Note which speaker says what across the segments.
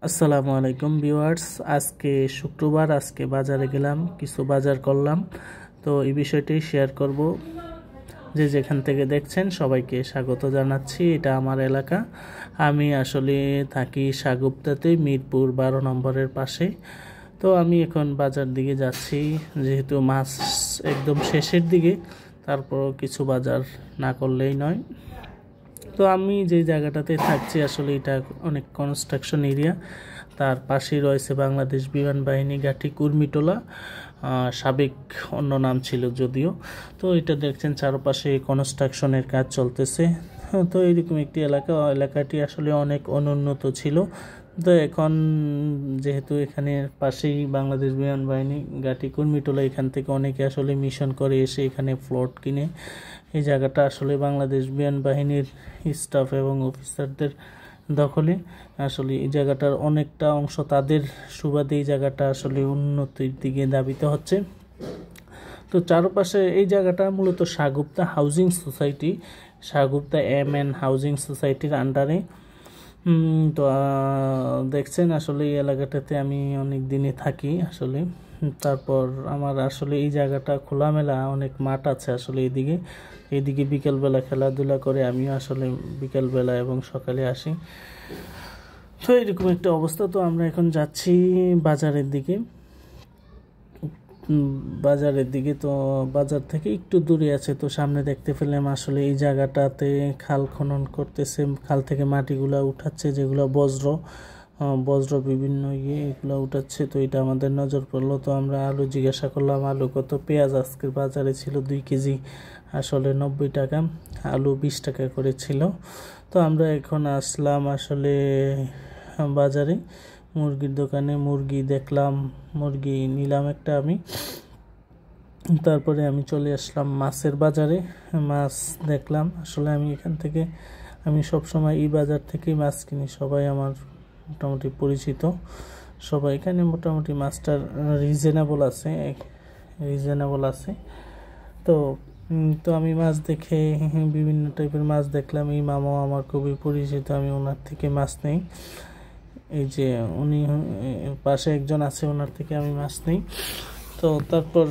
Speaker 1: আসসালামু আলাইকুম ভিউয়ার্স। আজকে শুক্রবার, আজকে বাজারে গেলাম, কিছু বাজার করলাম। তো এই বিষয়টি শেয়ার করব। যে যেখান থেকে দেখছেন সবাইকে স্বাগত জানাচ্ছি। এটা আমার এলাকা। আমি আসলে থাকি সাগুপ্তাতে, মিরপুর 12 নম্বরের পাশে। তো আমি এখন বাজার দিকে যাচ্ছি, যেহেতু মাছ একদম শেষের দিকে, তারপরও কিছু বাজার না করলেই নয়। তো আমি যে জায়গাটাতে থাকছি আসলে এটা অনেক কনস্ট্রাকশন এরিয়া। তার পাশেই রয়েছে বাংলাদেশ বিমান বাহিনী ঘাঁটি কুর্মিটোলা, সাবেক অন্য নাম ছিল যদিও। তো এটা দেখছেন চারপাশে কনস্ট্রাকশনের কাজ চলতেছে। তো এইরকম একটি এলাকাটি আসলে অনেক অনুন্নত ছিল। তো এখন যেহেতু এখানে পাশেই বাংলাদেশ বিমান বাহিনী ঘাঁটি কুর্মিটোলা, এখান থেকে অনেকে আসলে মিশন করে এসে এখানে প্লট কিনে। এই জায়গাটা আসলে বাংলাদেশ বিমান বাহিনীর স্টাফ এবং অফিসারদের দখলে। আসলে এই জায়গাটার অনেকটা অংশ তাদের সুবাদে এই জায়গাটা আসলে উন্নতির দিকে ধাবিত হচ্ছে। তো চারপাশে এই জায়গাটা মূলত Shagufta housing society, Shagufta MN housing সোসাইটির আন্ডারে। তো দেখছেন আসলে এই এলাকাটাতে আমি অনেক দিনই থাকি আসলে। তারপর আমার আসলে এই জায়গাটা খোলামেলা, অনেক মাঠ আছে আসলে এইদিকে বিকেলবেলা খেলাধুলা করে আমিও আসলে বিকেলবেলা এবং সকালে আসি। তো এরকম একটা অবস্থা। তো আমরা এখন যাচ্ছি বাজারের দিকে। তো বাজার থেকে একটু দূরে আছে। তো সামনে দেখতে পেলাম আসলে এই জায়গাটাতে খাল খনন করতেছে, খাল থেকে মাটিগুলা উঠাচ্ছে, যেগুলো বজ্র বিভিন্ন এগুলো উঠাচ্ছে। তো এটা আমাদের নজর পড়লো। তো আমরা আলু জিজ্ঞাসা করলাম আলু কত। পেঁয়াজ আজকের বাজারে ছিল 2 কেজি আসলে 90 টাকা, আলু 20 টাকা করে ছিল। তো আমরা এখন আসলাম আসলে বাজারে, মুরগির দোকানে। মুরগি দেখলাম, মুরগি নিলাম একটা আমি। তারপরে আমি চলে আসলাম মাছের বাজারে, মাছ দেখলাম। আসলে আমি সবসময় এই বাজার থেকেই মাছ কিনি। সবাই আমার মোটামুটি পরিচিত, সবাই এখানে মোটামুটি মাছটার রিজনেবল আছে। তো আমি মাছ দেখে বিভিন্ন টাইপের মাছ দেখলাম। এই মামাও আমার খুবই পরিচিত, আমি ওনার থেকে মাছ নেই। এই যে উনি পাশে একজন আছে, ওনার থেকে আমি মাছ নেই। তো তারপর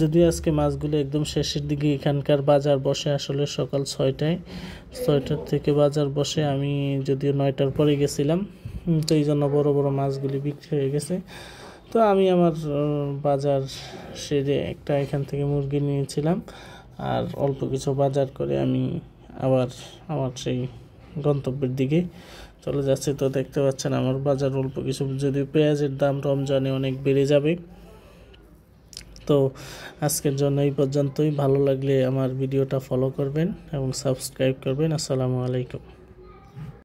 Speaker 1: যদিও আজকে মাছগুলো একদম শেষের দিকে, এখানকার বাজার বসে আসলে সকাল 6টার থেকে বাজার বসে। আমি যদিও 9টার পরে গেছিলাম, তো এই জন্য বড় বড় মাছগুলি বিক্রি হয়ে গেছে। তো আমি আমার বাজার সেরে একটা এখান থেকে মুরগি নিয়েছিলাম, আর অল্প কিছু বাজার করে আমি আবার আমার সেই গন্তব্যের দিকে চলে যাচ্ছি। তো দেখতে পাচ্ছেন আমার বাজার অল্প কিছু, যদিও পেঁয়াজের দাম রমজানে অনেক বেড়ে যাবে। তো আজকের জন্য এই পর্যন্তই। ভালো লাগলে আমার ভিডিওটা ফলো করবেন এবং সাবস্ক্রাইব করবেন। আসসালামু আলাইকুম।